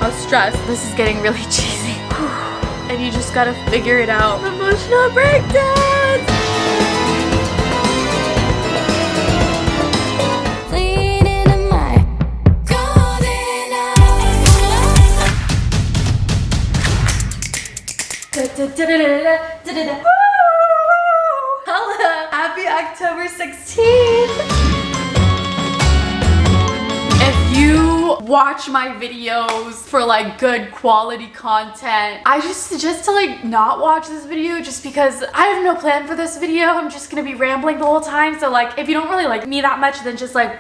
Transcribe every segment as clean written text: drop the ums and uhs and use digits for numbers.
of stress. This is getting really cheesy. And you just gotta figure it out. Emotional breakdowns! Hello! Happy October 16th! If you watch my videos for like good quality content, I just suggest to like not watch this video just because I have no plan for this video. I'm just gonna be rambling the whole time. So like if you don't really like me that much, then just like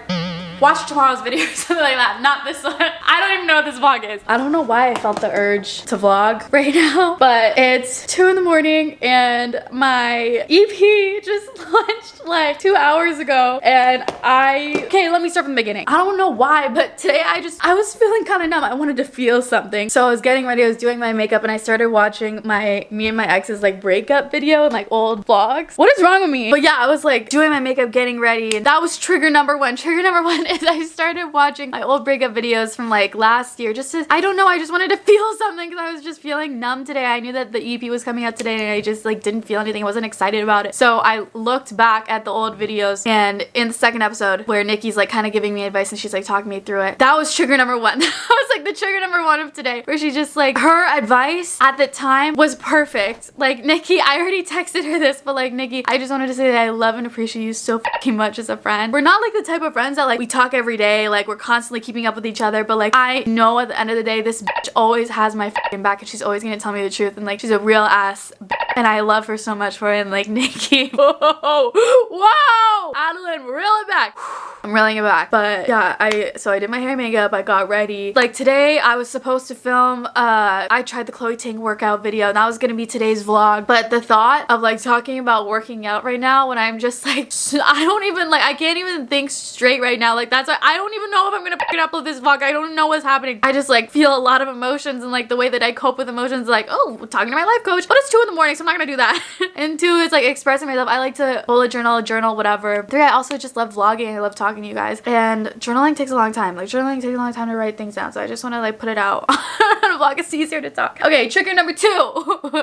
watch tomorrow's video or something like that, not this one. I don't even know what this vlog is. I don't know why I felt the urge to vlog right now, but it's 2 in the morning and my EP just launched like 2 hours ago and okay, let me start from the beginning. I don't know why, but today I was feeling kind of numb. I wanted to feel something. So I was getting ready, I was doing my makeup and I started watching me and my ex's like breakup video and like old vlogs. What is wrong with me? But yeah, I was like doing my makeup, getting ready, and that was trigger number one. Trigger number one is I started watching my old breakup videos from like last year just to, I don't know, I just wanted to feel something because I was just feeling numb today. I knew that the EP was coming out today and I just like didn't feel anything. I wasn't excited about it. So I looked back at the old videos and in the second episode where Nikki's like kind of giving me advice and she's like talking me through it, that was trigger number one. That was like the trigger number one of today, where she just like, her advice at the time was perfect. Like Nikki, I already texted her this, but like Nikki, I just wanted to say that I love and appreciate you so fucking much as a friend. We're not like the type of friends that like we talk every day, like we're constantly keeping up with each other, but like I know at the end of the day this bitch always has my fucking back and she's always gonna tell me the truth, and like she's a real ass bitch, and I love her so much for it. And like Nikki, whoa, wow, Adelaine, reel it back. I'm reeling it back. But yeah, so I did my hair and makeup, I got ready. Like today I was supposed to film I tried the Chloe Ting workout video and that was gonna be today's vlog, but the thought of like talking about working out right now when I'm just like I can't even think straight right now, like that's why I don't even know if I'm gonna upload this vlog. I don't know what's happening. I just like feel a lot of emotions, and like the way that I cope with emotions, like, oh, talking to my life coach, but it's 2 in the morning, so I'm not gonna do that. And 2 is like expressing myself. I like to bullet journal, whatever. 3, I also just love vlogging. I love talking to you guys, and journaling takes a long time. Like journaling takes a long time to write things down, so I just want to like put it out on a vlog. It's easier to talk. Okay, trigger number 2.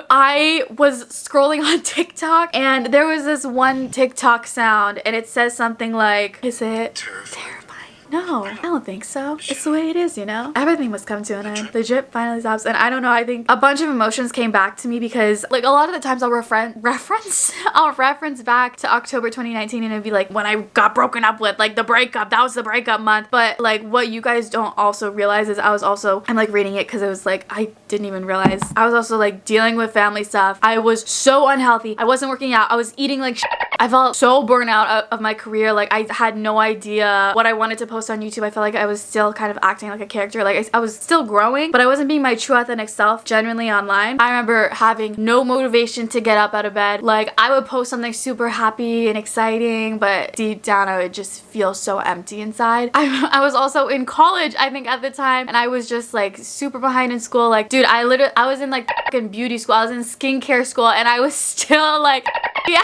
I was scrolling on TikTok and there was this one TikTok sound and it says something like, is it terrifying? No, I don't think so. It's the way it is, you know? Everything must come to an end. The drip finally stops. And I don't know, I think a bunch of emotions came back to me because like a lot of the times I'll reference back to October 2019 and it'd be like when I got broken up with, like the breakup, that was the breakup month. But like what you guys don't also realize is I'm like reading it because it was like, I didn't even realize. I was also like dealing with family stuff. I was so unhealthy. I wasn't working out. I was eating like shit. I felt so burnt out of my career. Like I had no idea what I wanted to post on YouTube. I felt like I was still kind of acting like a character. Like I was still growing, but I wasn't being my true authentic self genuinely online. I remember having no motivation to get up out of bed. Like I would post something super happy and exciting, but deep down I would just feel so empty inside. I was also in college, I think at the time, and I was just like super behind in school. Like dude, I was in like fucking beauty school. I was in skincare school and I was still like yeah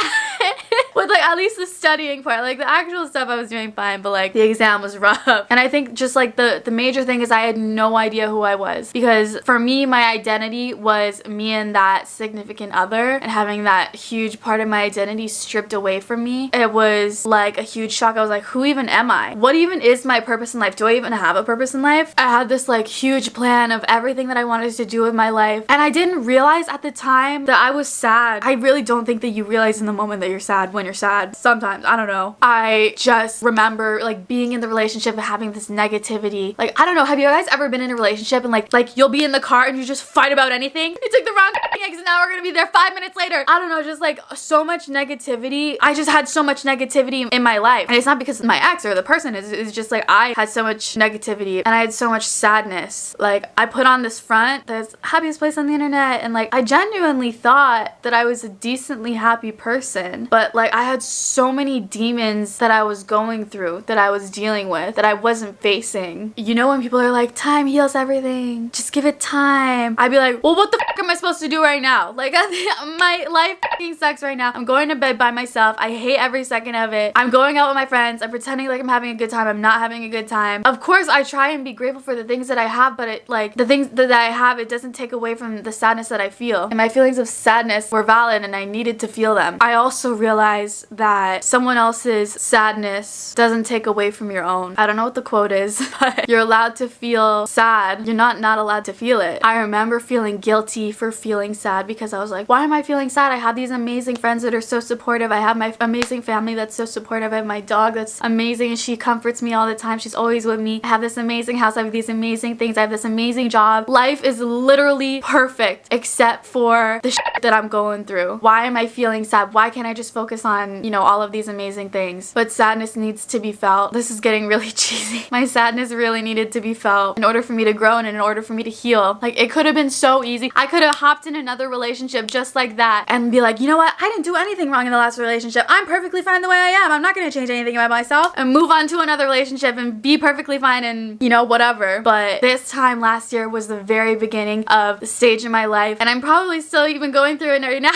with like at least the studying part. Like the actual stuff I was doing fine, but like the exam was rough. And I think just like the major thing is I had no idea who I was, because for me my identity was me and that significant other, and having that huge part of my identity stripped away from me, it was like a huge shock. I was like, who even am I? What even is my purpose in life? Do I even have a purpose in life? I had this like huge plan of everything that I wanted to do with my life, and I didn't realize at the time that I was sad. I really don't think that you realize in the moment that you're sad when you're sad. Sometimes, I don't know. I just remember like being in the relationship and having this negativity. Like, I don't know, have you guys ever been in a relationship and like you'll be in the car and you just fight about anything? You took the wrong exit, now we're gonna be there 5 minutes later. I don't know, just like so much negativity. I just had so much negativity in my life, and it's not because my ex or the person, it's just like I had so much negativity and I had so much sadness. Like I put on this front that's happiest place on the internet, and like I genuinely thought that I was a decently happy person, but like I had so many demons that I was going through, that I was dealing with, that I wasn't facing. You know when people are like, time heals everything, just give it time, I'd be like, well, what the fuck am I supposed to do right right now. Like, my life fucking sucks right now. I'm going to bed by myself. I hate every second of it. I'm going out with my friends. I'm pretending like I'm having a good time. I'm not having a good time. Of course, I try and be grateful for the things that I have, but it, like, the things that I have, it doesn't take away from the sadness that I feel. And my feelings of sadness were valid and I needed to feel them. I also realized that someone else's sadness doesn't take away from your own. I don't know what the quote is, but you're allowed to feel sad. You're not allowed to feel it. I remember feeling guilty for feeling sad because I was like, why am I feeling sad? I have these amazing friends that are so supportive. I have my amazing family that's so supportive. I have my dog that's amazing and she comforts me all the time. She's always with me. I have this amazing house. I have these amazing things. I have this amazing job. Life is literally perfect except for the shit that I'm going through. Why am I feeling sad? Why can't I just focus on, you know, all of these amazing things? But sadness needs to be felt. This is getting really cheesy. My sadness really needed to be felt in order for me to grow and in order for me to heal. Like, it could have been so easy. I could have hopped in another relationship just like that and be like, you know what? I didn't do anything wrong in the last relationship. I'm perfectly fine the way I am. I'm not going to change anything about myself, and move on to another relationship and be perfectly fine and, you know, whatever. But this time last year was the very beginning of the stage in my life, and I'm probably still even going through it right now.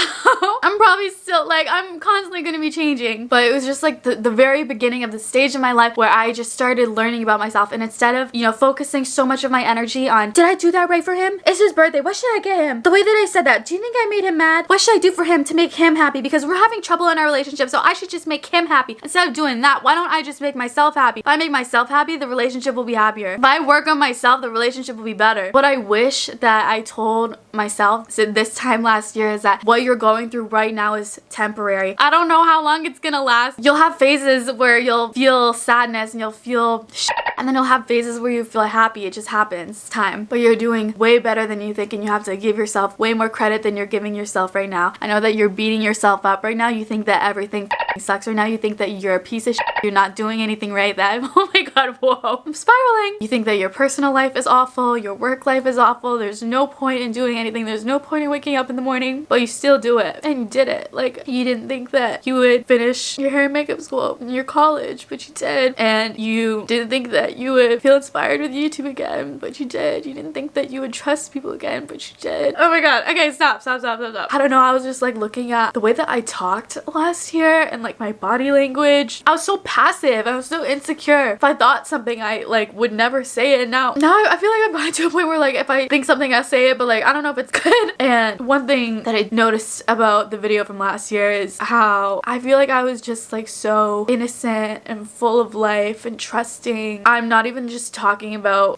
I'm probably still, like, I'm constantly going to be changing, but it was just like the very beginning of the stage in my life where I just started learning about myself. And instead of, you know, focusing so much of my energy on, did I do that right for him? It's his birthday. What should I get him? The way that I said that, do you think I made him mad? What should I do for him to make him happy? Because we're having trouble in our relationship, so I should just make him happy. Instead of doing that, why don't I just make myself happy? If I make myself happy, the relationship will be happier. If I work on myself, the relationship will be better. What I wish that I told myself this time last year is that what you're going through right now is temporary. I don't know how long it's gonna last. You'll have phases where you'll feel sadness and you'll feel shit, and then you'll have phases where you feel happy. It just happens. It's time. But you're doing way better than you think, and you have to give yourself way more credit than you're giving yourself right now. I know that you're beating yourself up right now. You think that everything sucks right now. You think that you're a piece of shit. You're not doing anything right. That, oh my god, whoa, I'm spiraling. You think that your personal life is awful, your work life is awful, there's no point in doing anything, there's no point in waking up in the morning, but you still do it. And you did it. Like, you didn't think that you would finish your hair and makeup school in your college, but you did. And you didn't think that you would feel inspired with YouTube again, but you did. You didn't think that you would trust people again, but you did. Oh my god. Okay, stop. I don't know, I was just like looking at the way that I talked last year and like my body language. I was so passive. I was so insecure. If I thought something, I like would never say it. Now I feel like I've gotten to a point where like if I think something, I say it, but like I don't know if it's good. And one thing that I noticed about the video from last year is how I feel like I was just like so innocent and full of life and trusting. I'm not even talking about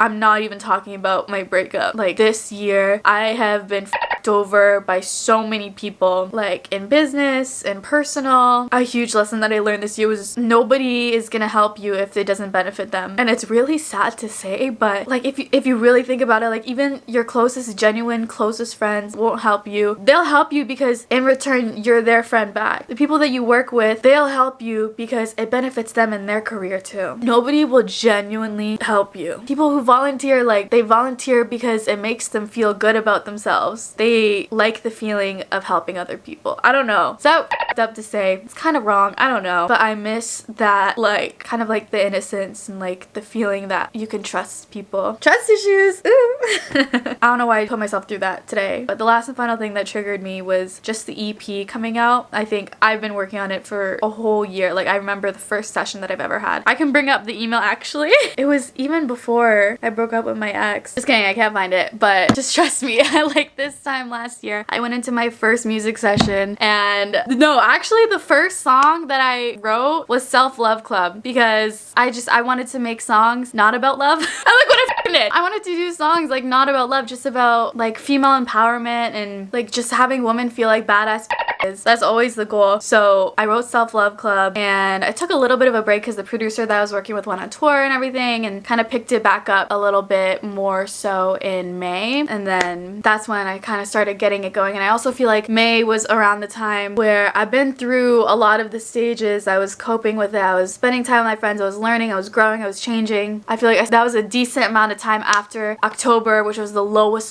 my breakup. Like, this year I have been f***ed over by so many people, like in business and personal. A huge lesson that I learned this year was nobody is gonna help you if it doesn't benefit them. And it's really sad to say, but like if you really think about it, like even your closest, genuine closest friends won't help you. They'll help you because in return you're their friend back. The people that you work with, they'll help you because it benefits them in their career too. Nobody will genuinely help you. People who volunteer, like they volunteer because it makes them feel good about themselves. They like the feeling of helping other people. I don't know. Is that f***ed up to say? It's kind of wrong. I don't know. But I miss that, like, kind of like the innocence and like the feeling that you can trust people. Trust issues. Ooh. I don't know why I put myself through that today. But the last and final thing that triggered me was just the EP coming out. I think I've been working on it for a whole year. Like, I remember the first session that I've ever had. I can bring up the email actually. It was even before I broke up with my ex. Just kidding, I can't find it. But just trust me, like this time last year, I went into my first music session and no, actually the first song that I wrote was Self-Love Club because I wanted to make songs not about love. I like what I f***ing did. I wanted to do songs like not about love, just about like female empowerment and like just having women feel like badass is. That's always the goal. So I wrote Self-Love Club and I took a little bit of a break because the producer that I was working with went on tour and everything, and kind of picked it back up a little bit more so in May. And then that's when I kind of started getting it going. And I also feel like May was around the time where I've been through a lot of the stages. I was coping with it. I was spending time with my friends. I was learning. I was growing. I was changing. I feel like that was a decent amount of time after October, which was the lowest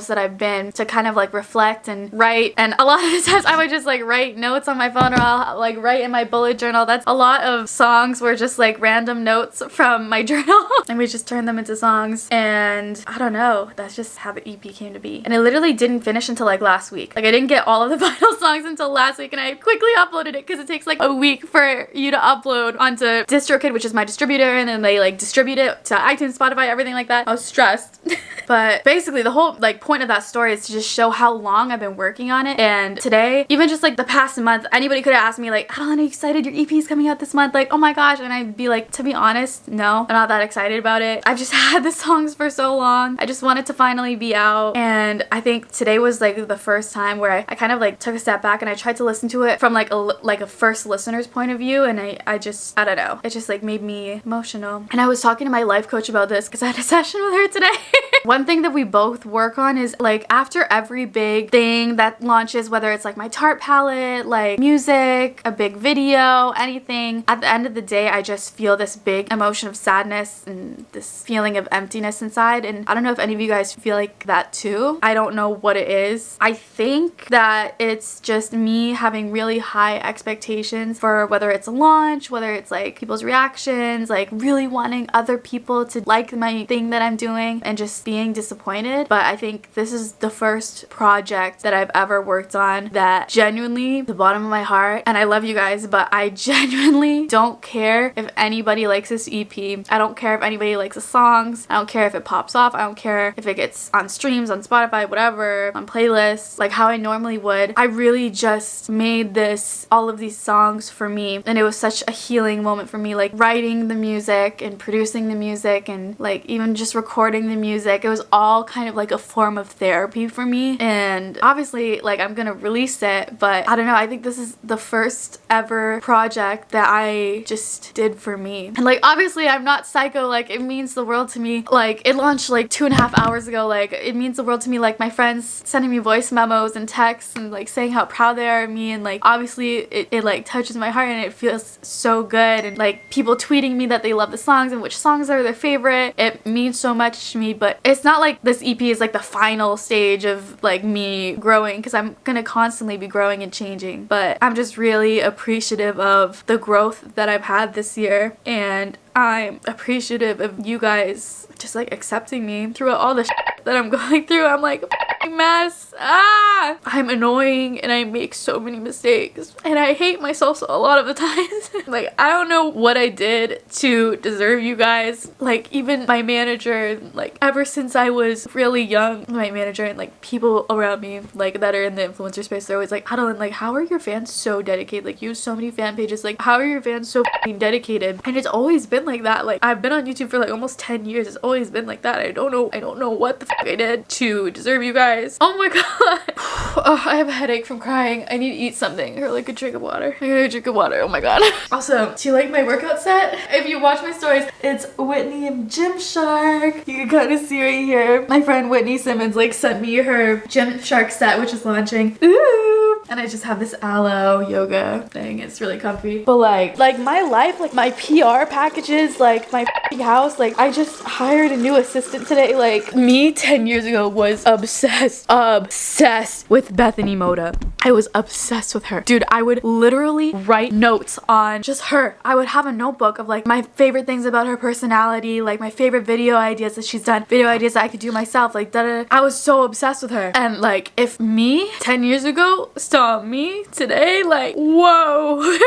that I've been, to kind of like reflect and write. And a lot of the times I would just like write notes on my phone, or I'll like write in my bullet journal. That's a lot of songs were just like random notes from my journal. And we just turned them into songs. And I don't know, that's just how the EP came to be. And it literally didn't finish until like last week. Like I didn't get all of the final songs until last week, and I quickly uploaded it because it takes like a week for you to upload onto DistroKid, which is my distributor, and then they like distribute it to iTunes, Spotify, everything like that. I was stressed. But basically the whole like point of that story is to just show how long I've been working on it. And today, even just like the past month, anybody could have asked me like, Adeline, are you excited? Your EP is coming out this month. Like, oh my gosh. And I'd be like, to be honest, no, I'm not that excited about it. I've just had the songs for so long. I just want it to finally be out. And I think today was like the first time where I kind of like took a step back and I tried to listen to it from like a first listener's point of view. And I don't know. It just like made me emotional. And I was talking to my life coach about this because I had a session with her today. One thing that we both work on is like after every big thing that launches, whether it's like my Tarte palette, like music, a big video, anything, at the end of the day, I just feel this big emotion of sadness and this feeling of emptiness inside. And I don't know if any of you guys feel like that too. I don't know what it is. I think that it's just me having really high expectations for whether it's a launch, whether it's like people's reactions, like really wanting other people to like my thing that I'm doing, and just being disappointed. But I think this is the first project that I've ever worked on that genuinely, the bottom of my heart, and I love you guys, but I genuinely don't care if anybody likes this EP. I don't care if anybody likes the songs. I don't care if it pops off. I don't care if it gets on streams, on Spotify, whatever, on playlists, like how I normally would. I really just made all of these songs for me, and it was such a healing moment for me, like writing the music and producing the music and like even just recording the music. It was all kind of like a form of therapy for me, and obviously like I'm gonna release it, but I don't know, I think this is the first ever project that I just did for me. And like obviously I'm not psycho, like it means the world to me. Like it launched like 2.5 hours ago. Like it means the world to me, like my friends sending me voice memos and texts and like saying how proud they are of me, and like obviously it like touches my heart and it feels so good. And like people tweeting me that they love the songs and which songs are their favorite. It means so much to me, but it's not like this EP is like the final stage of like me growing, because I'm gonna constantly be growing and changing. But I'm just really appreciative of the growth that I've had this year, and I'm appreciative of you guys just like accepting me through all the shit that I'm going through. I'm like a mess. I'm annoying and I make so many mistakes and I hate myself a lot of the times. Like I don't know what I did to deserve you guys. Like even my manager, like ever since I was really young, my manager and like people around me like that are in the influencer space, they're always like, Adeline, like how are your fans so dedicated? Like you have so many fan pages, like how are your fans so dedicated? And it's always been like that. Like I've been on YouTube for like almost 10 years. It's always been like that. I don't know what the I did to deserve you guys. Oh my god. Oh, I have a headache from crying. I need to eat something or like a drink of water. I gotta drink of water. Oh my god. Also, do you like my workout set? If you watch my stories, it's Whitney and Gymshark. You can kind of see right here. My friend Whitney Simmons like sent me her Gymshark set, which is launching. Ooh. And I just have this aloe yoga thing. It's really comfy. But like my life, like my PR packages, like my house, like I just hired a new assistant today. Like me 10 years ago was obsessed with Bethany Moda. I was obsessed with her. Dude, I would literally write notes on just her. I would have a notebook of like my favorite things about her personality, like my favorite video ideas that she's done, video ideas that I could do myself, like da-da. I was so obsessed with her. And like if me 10 years ago saw me today, like whoa.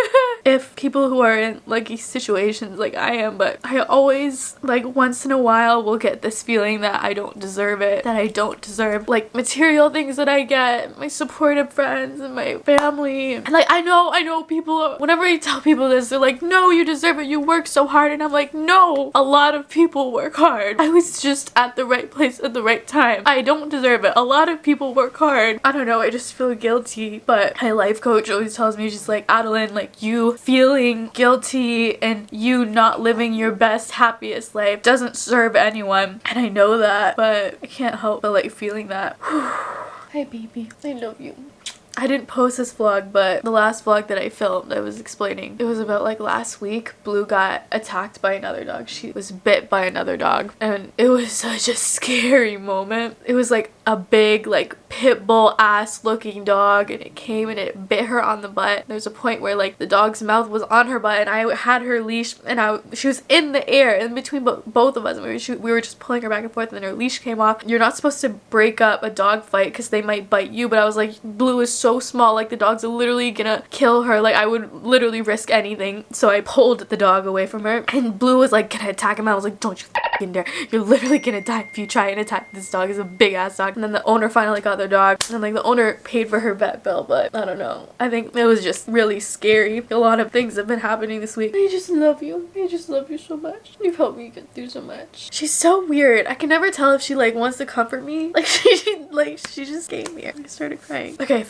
If people who are in like situations like I am, but I always like once in a while will get this feeling that I don't deserve it, that I don't deserve like material things that I get, my supportive friends and my family. And like I know people, whenever I tell people this, they're like, no, you deserve it, you work so hard. And I'm like, no, a lot of people work hard. I was just at the right place at the right time. I don't deserve it. A lot of people work hard. I don't know, I just feel guilty. But my life coach always tells me, she's like, Adeline, like you feeling guilty and you not living your best, happiest life doesn't serve anyone. And I know that, but I can't help but like feeling that. Hi baby, I love you. I didn't post this vlog, but the last vlog that I filmed, I was explaining. It was about like last week. Blue got attacked by another dog. She was bit by another dog, and it was such a scary moment. It was like a big like pit bull ass looking dog, and it came and it bit her on the butt. There's a point where like the dog's mouth was on her butt, and I had her leash, and she was in the air in between both of us, and we were just pulling her back and forth, and then her leash came off. You're not supposed to break up a dog fight because they might bite you, but I was like, Blue is so small, like the dog's literally gonna kill her. Like I would literally risk anything. So I pulled the dog away from her, and Blue was like gonna attack him. I was like, don't you f***ing dare, you're literally gonna die if you try and attack this dog. It's a big ass dog. And then the owner finally got their dog, and like the owner paid for her vet bill, but I don't know, I think it was just really scary. A lot of things have been happening this week. I just love you. I just love you so much. You've helped me get through so much. She's so weird. I can never tell if she like wants to comfort me. Like she just came here. I started crying. Okay,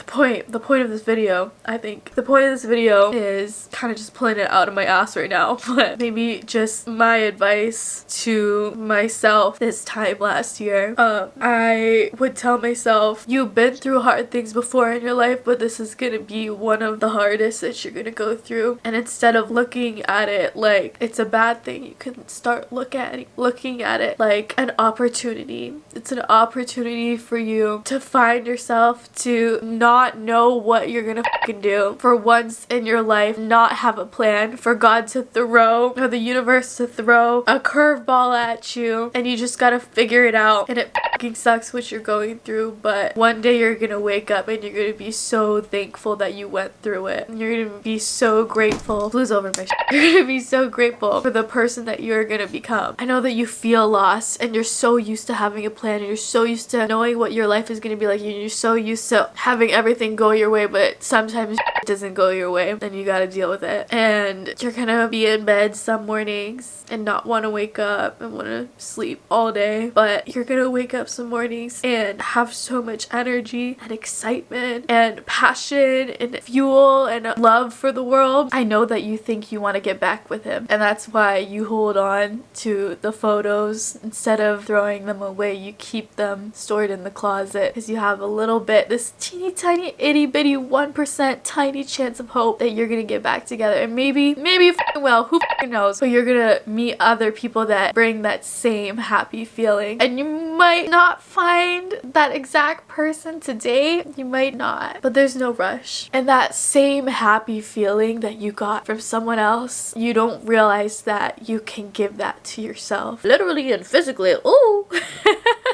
the point of this video, I think the point of this video is kind of just pulling it out of my ass right now, but maybe just my advice to myself this time last year. I would tell myself, you've been through hard things before in your life, but this is gonna be one of the hardest that you're gonna go through. And instead of looking at it like it's a bad thing, you can start looking at it like an opportunity. It's an opportunity for you to find yourself, to not know what you're gonna fucking do for once in your life, not have a plan, for God to throw, or the universe to throw a curveball at you, and you just gotta figure it out. And it fucking sucks what you're going through, but one day you're gonna wake up and you're gonna be so thankful that you went through it. And you're gonna be so grateful. Blue's over my shit. You're gonna be so grateful for the person that you're gonna become. I know that you feel lost, and you're so used to having a plan, and you're so used to knowing what your life is gonna be like, and you're so used to having everything go your way, but sometimes it doesn't go your way, and you gotta deal with it. And you're gonna be in bed some mornings and not want to wake up and want to sleep all day, but you're gonna wake up some mornings and have so much energy and excitement and passion and fuel and love for the world. I know that you think you want to get back with him, and that's why you hold on to the photos instead of throwing them away. You keep them stored in the closet because you have a little bit, this teeny tiny itty bitty 1% tiny chance of hope that you're gonna get back together. And maybe well, who knows, but you're gonna meet other people that bring that same happy feeling, and you might not find that exact person today, you might not, but there's no rush. And that same happy feeling that you got from someone else, you don't realize that you can give that to yourself, literally and physically. Ooh.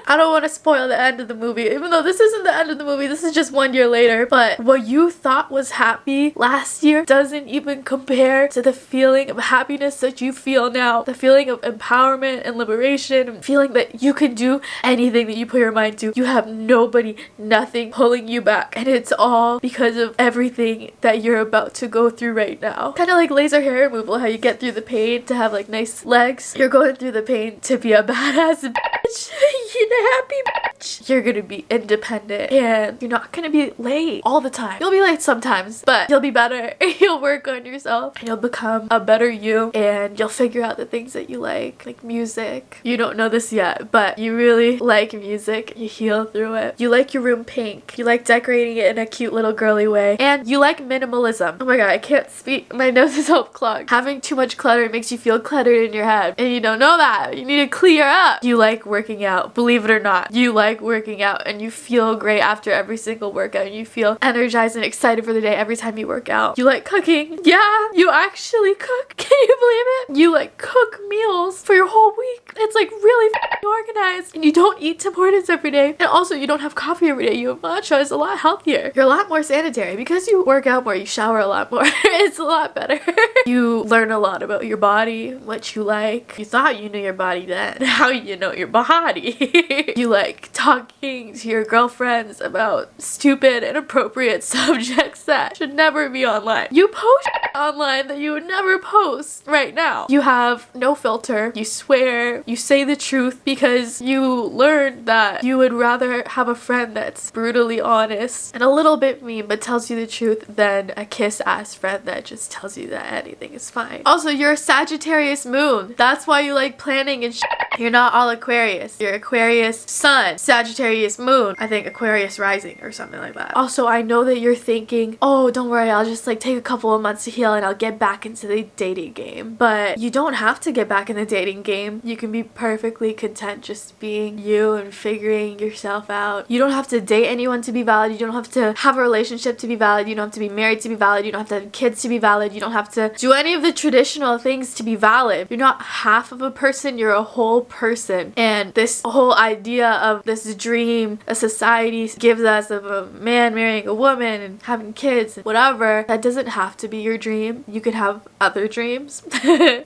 I don't want to spoil the end of the movie, even though this isn't the end of the movie, this is just 1 year later, but what you thought was happy last year doesn't even compare to the feeling of happiness that you feel now. The feeling of empowerment and liberation, and feeling that you can do anything that you put your mind to. You have nobody, nothing pulling you back, and it's all because of everything that you're about to go through right now. Kind of like laser hair removal, how you get through the pain to have like nice legs. You're going through the pain to be a badass bitch. You're a happy bitch. You're gonna be independent, and you're not gonna be late all the time. You'll be late sometimes, but you'll be better. You'll work on yourself, and you'll become a better you, and you'll figure out the things that you like music. You don't know this yet, but you really like music. You heal through it. You like your room pink. You like decorating it in a cute little girly way, and you like minimalism. Oh my god, I can't speak. My nose is all clogged. Having too much clutter makes you feel cluttered in your head, and you don't know that. You need to clear up. You like working out. Believe it or not, you like working out, and you feel great after every single workout, and you feel energized and excited for the day every time you work out. You like cooking. Yeah, you actually cook. Can you believe it? You like cook meals for your whole week. It's like really organized, and you don't eat Tim Hortons every day, and also you don't have coffee every day. You have matcha. It's a lot healthier. You're a lot more sanitary because you work out more. You shower a lot more. It's a lot better. You learn a lot about your body, what you like. You thought you knew your body then. Now you know your body. You like talking to your girlfriends about stupid, inappropriate subjects that should never be online. You post online that you would never post right now. You have no filter. You swear. You say the truth because you learned that you would rather have a friend that's brutally honest and a little bit mean but tells you the truth than a kiss-ass friend that just tells you that anything is fine. Also, you're a Sagittarius moon. That's why you like planning and shit. You're not all Aquarius. You're Aquarius Aquarius sun, Sagittarius moon, I think Aquarius rising or something like that. Also, I know that you're thinking, oh, don't worry, I'll just like take a couple of months to heal and I'll get back into the dating game. But you don't have to get back in the dating game. You can be perfectly content just being you and figuring yourself out. You don't have to date anyone to be valid. You don't have to have a relationship to be valid. You don't have to be married to be valid. You don't have to have kids to be valid. You don't have to do any of the traditional things to be valid. You're not half of a person, you're a whole person. And this whole idea of this dream a society gives us of a man marrying a woman and having kids and whatever, that doesn't have to be your dream. You can have other dreams.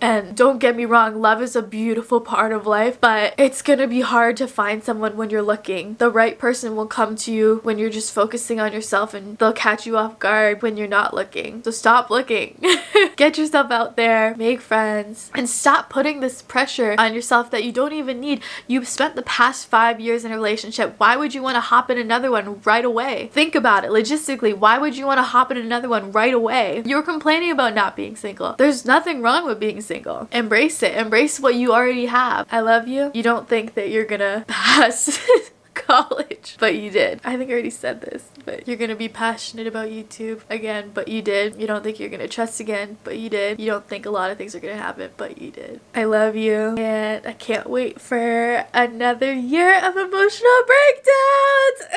And don't get me wrong, love is a beautiful part of life, but it's gonna be hard to find someone when you're looking. The right person will come to you when you're just focusing on yourself, and they'll catch you off guard when you're not looking. So stop looking. Get yourself out there, make friends, and stop putting this pressure on yourself that you don't even need. You've spent the past 5 years in a relationship. Why would you want to hop in another one right away? Think about it logistically. Why would you want to hop in another one right away? You're complaining about not being single. There's nothing wrong with being single. Embrace it. Embrace what you already have. I love you. You don't think that you're gonna pass college, but you did. I think I already said this, but you're gonna be passionate about YouTube again, but you did. You don't think you're gonna trust again, but you did. You don't think a lot of things are gonna happen, but you did. I love you, and I can't wait for another year of emotional breakdowns.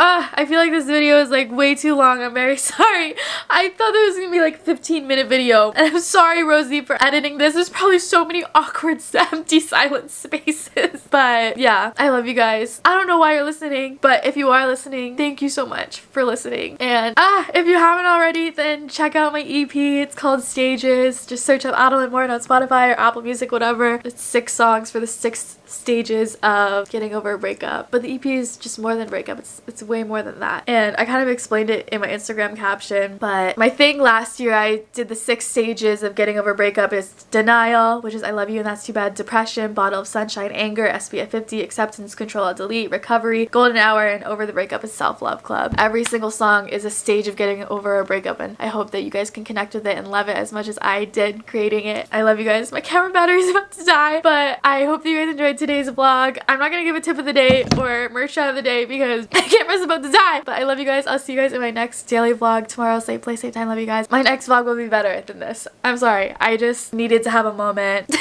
I feel like this video is like way too long. I'm very sorry. I thought it was gonna be like a 15-minute video, and I'm sorry, Rosie, for editing this. There's probably so many awkward, empty, silent spaces, but yeah, I love you guys. I don't know why you're listening, but if you are listening, thank you so much for listening. And if you haven't already, then check out my EP. It's called Stages. Just search up Adelaine Morin on Spotify or Apple Music, whatever. It's 6 songs for the 6 stages of getting over a breakup. But the EP is just more than breakup. It's way more than that. And I kind of explained it in my Instagram caption, but my thing last year, I did the 6 stages of getting over a breakup is denial, which is I love you and that's too bad, depression, bottle of sunshine, anger, SPF 50, acceptance, control, delete, recovery, golden hour, and over the breakup is self-love club. Every single song is a stage of getting over a breakup, and I hope that you guys can connect with it and love it as much as I did creating it. I love you guys. My camera battery is about to die, but I hope that you guys enjoyed today's vlog. I'm not gonna give a tip of the day or merch shot of the day because my camera's about to die, but I love you guys. I'll see you guys in my next daily vlog tomorrow. Same place, same time. Love you guys. My next vlog will be better than this. I'm sorry. I just needed to have a moment.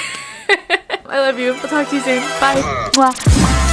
I love you. I'll talk to you soon. Bye. Mwah.